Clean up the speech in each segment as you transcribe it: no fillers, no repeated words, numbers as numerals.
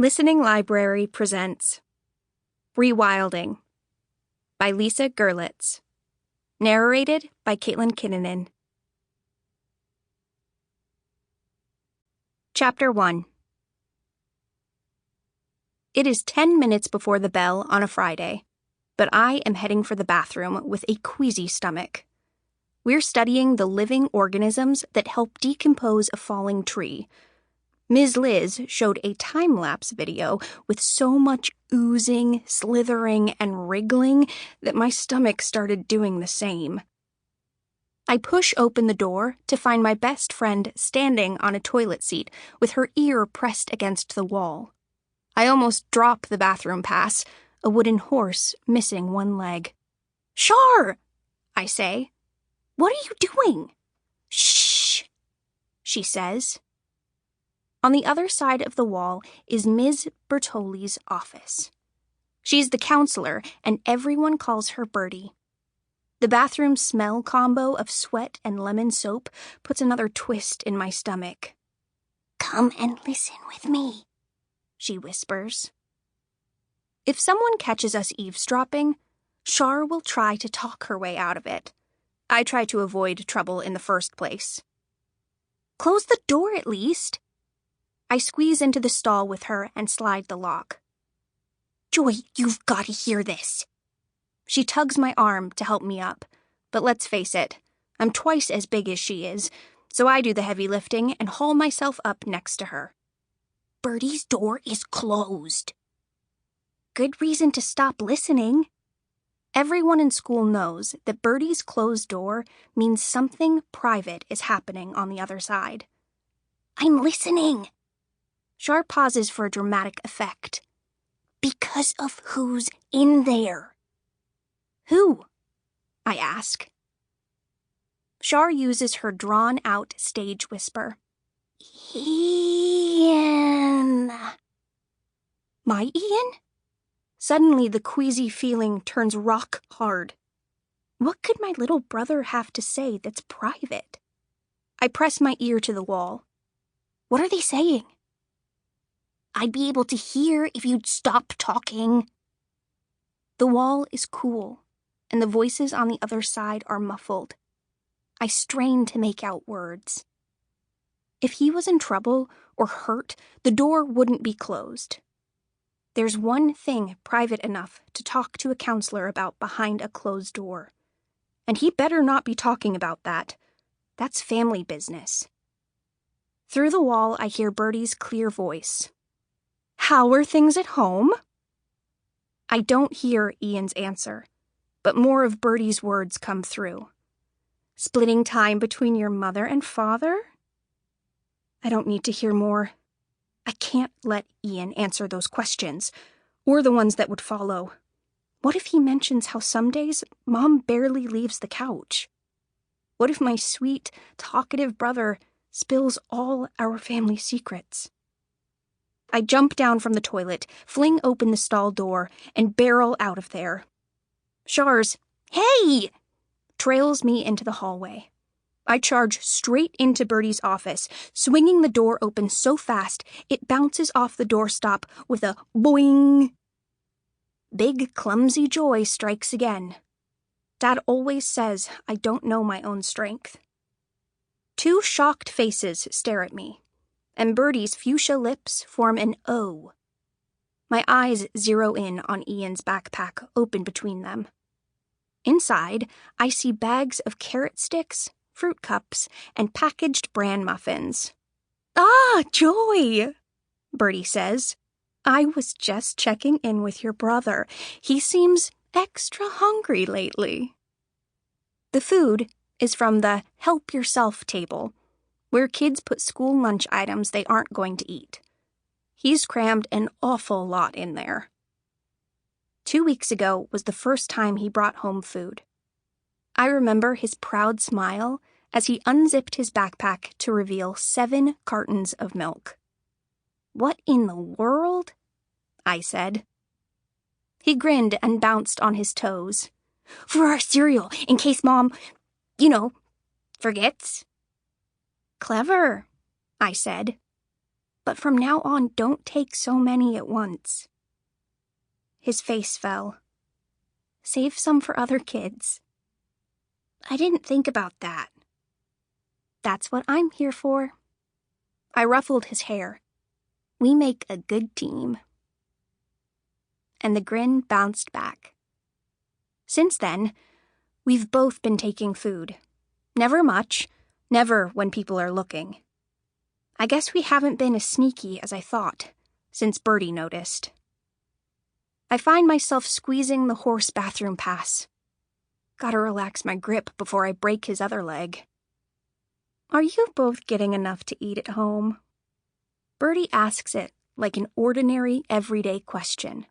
Listening Library presents Rewilding by Lisa Gerlits. Narrated by Kinnunen. Chapter 1. It is 10 minutes before the bell on a Friday, but I am heading for the bathroom with a queasy stomach. We're studying the living organisms that help decompose a falling tree. Ms. Liz showed a time-lapse video with so much oozing, slithering, and wriggling that my stomach started doing the same. I push open the door to find my best friend standing on a toilet seat with her ear pressed against the wall. I almost drop the bathroom pass, a wooden horse missing one leg. "Char!" I say. "What are you doing?" "Shh," she says. On the other side of the wall is Ms. Bertoli's office. She's the counselor, and everyone calls her Bertie. The bathroom smell combo of sweat and lemon soap puts another twist in my stomach. "Come and listen with me," she whispers. If someone catches us eavesdropping, Char will try to talk her way out of it. I try to avoid trouble in the first place. "Close the door at least." I squeeze into the stall with her and slide the lock. "Joy, you've got to hear this." She tugs my arm to help me up, but let's face it, I'm twice as big as she is, so I do the heavy lifting and haul myself up next to her. "Bertie's door is closed." Good reason to stop listening. Everyone in school knows that Bertie's closed door means something private is happening on the other side. "I'm listening." Char pauses for a dramatic effect. "Because of who's in there." "Who?" I ask. Char uses her drawn-out stage whisper. "Ian." My Ian? Suddenly the queasy feeling turns rock hard. What could my little brother have to say that's private? I press my ear to the wall. What are they saying? "I'd be able to hear if you'd stop talking." The wall is cool, and the voices on the other side are muffled. I strain to make out words. If he was in trouble or hurt, the door wouldn't be closed. There's one thing private enough to talk to a counselor about behind a closed door. And he better not be talking about that. That's family business. Through the wall, I hear Bertie's clear voice. "How are things at home?" I don't hear Ian's answer, but more of Bertie's words come through. "Splitting time between your mother and father?" I don't need to hear more. I can't let Ian answer those questions, or the ones that would follow. What if he mentions how some days Mom barely leaves the couch? What if my sweet, talkative brother spills all our family secrets? I jump down from the toilet, fling open the stall door, and barrel out of there. Char's "Hey!" trails me into the hallway. I charge straight into Bertie's office, swinging the door open so fast it bounces off the doorstop with a boing. Big, clumsy joy strikes again. Dad always says I don't know my own strength. Two shocked faces stare at me, and Bertie's fuchsia lips form an O. My eyes zero in on Ian's backpack open between them. Inside, I see bags of carrot sticks, fruit cups, and packaged bran muffins. "Ah, Joy," Bertie says. "I was just checking in with your brother. He seems extra hungry lately." The food is from the help yourself table, where kids put school lunch items they aren't going to eat. He's crammed an awful lot in there. 2 weeks ago was the first time he brought home food. I remember his proud smile as he unzipped his backpack to reveal 7 cartons of milk. "What in the world?" I said. He grinned and bounced on his toes. "For our cereal, in case Mom, forgets." "Clever," I said. But from now on, don't take so many at once. His face fell. Save some for other kids. I didn't think about that. That's what I'm here for. I ruffled his hair. We make a good team. And the grin bounced back. Since then, we've both been taking food. Never much, never when people are looking. I guess we haven't been as sneaky as I thought, since Bertie noticed. I find myself squeezing the horse bathroom pass. Gotta relax my grip before I break his other leg. Are you both getting enough to eat at home? Bertie asks it like an ordinary, everyday question.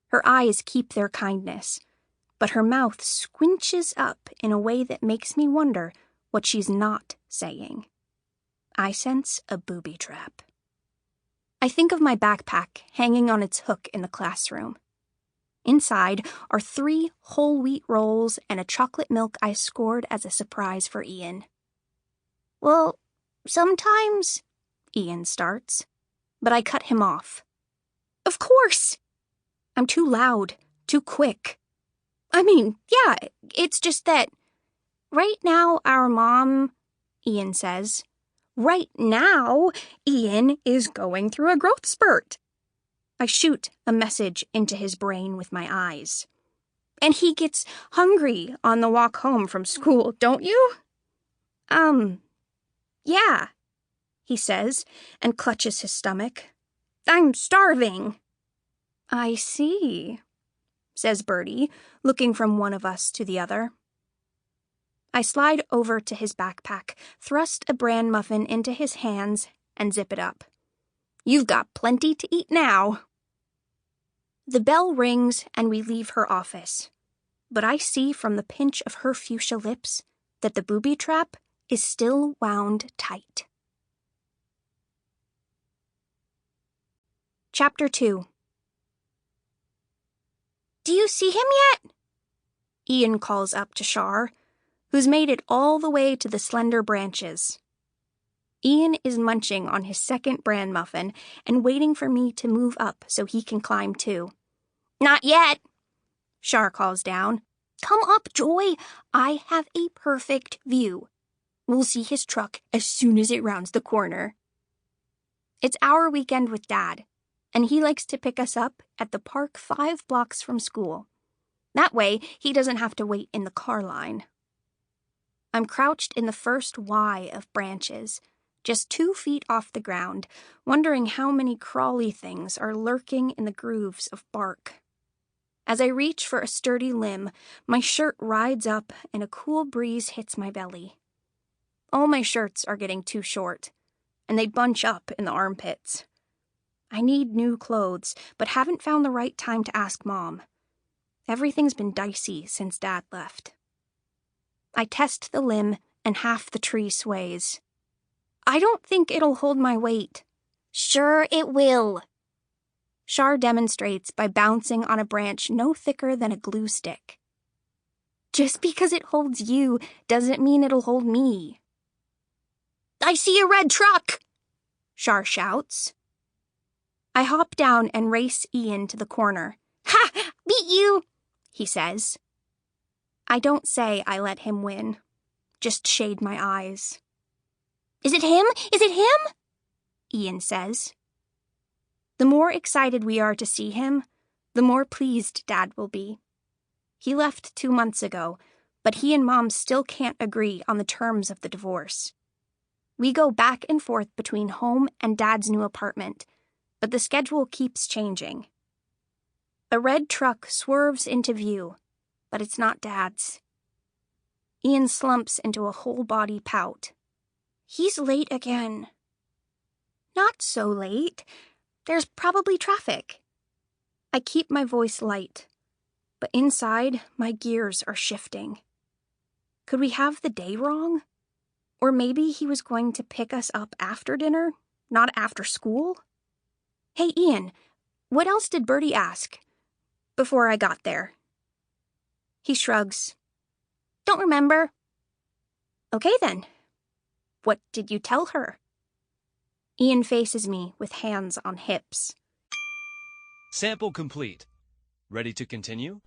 Her eyes keep their kindness, but her mouth squinches up in a way that makes me wonder what she's not saying. I sense a booby trap. I think of my backpack hanging on its hook in the classroom. Inside are 3 whole wheat rolls and a chocolate milk I scored as a surprise for Ian. Well, sometimes, Ian starts, but I cut him off. Of course! I'm too loud, too quick. I mean, yeah, it's just that right now our mom, Ian says, right now Ian is going through a growth spurt. I shoot a message into his brain with my eyes. And he gets hungry on the walk home from school, don't you? Yeah, he says, and clutches his stomach. I'm starving. I see, says Bertie, looking from one of us to the other. I slide over to his backpack, thrust a bran muffin into his hands, and zip it up. You've got plenty to eat now. The bell rings and we leave her office, but I see from the pinch of her fuchsia lips that the booby trap is still wound tight. Chapter 2. Do you see him yet? Ian calls up to Shar, who's made it all the way to the slender branches. Ian is munching on his second bran muffin and waiting for me to move up so he can climb too. Not yet, Shar calls down. Come up, Joy. I have a perfect view. We'll see his truck as soon as it rounds the corner. It's our weekend with Dad, and he likes to pick us up at the park 5 blocks from school. That way, he doesn't have to wait in the car line. I'm crouched in the first Y of branches, just 2 feet off the ground, wondering how many crawly things are lurking in the grooves of bark. As I reach for a sturdy limb, my shirt rides up and a cool breeze hits my belly. All my shirts are getting too short, and they bunch up in the armpits. I need new clothes, but haven't found the right time to ask Mom. Everything's been dicey since Dad left. I test the limb, and half the tree sways. I don't think it'll hold my weight. Sure it will. Shar demonstrates by bouncing on a branch no thicker than a glue stick. Just because it holds you doesn't mean it'll hold me. I see a red truck, Shar shouts. I hop down and race Ian to the corner. Ha! Beat you, he says. I don't say I let him win, just shade my eyes. Is it him? Is it him? Ian says. The more excited we are to see him, the more pleased Dad will be. He left 2 months ago, but he and Mom still can't agree on the terms of the divorce. We go back and forth between home and Dad's new apartment, but the schedule keeps changing. A red truck swerves into view, but it's not Dad's. Ian slumps into a whole-body pout. He's late again. Not so late. There's probably traffic. I keep my voice light, but inside, my gears are shifting. Could we have the day wrong? Or maybe he was going to pick us up after dinner, not after school? Hey, Ian, what else did Bertie ask before I got there? He shrugs. Don't remember. Okay then. What did you tell her? Ian faces me with hands on hips. Sample complete. Ready to continue?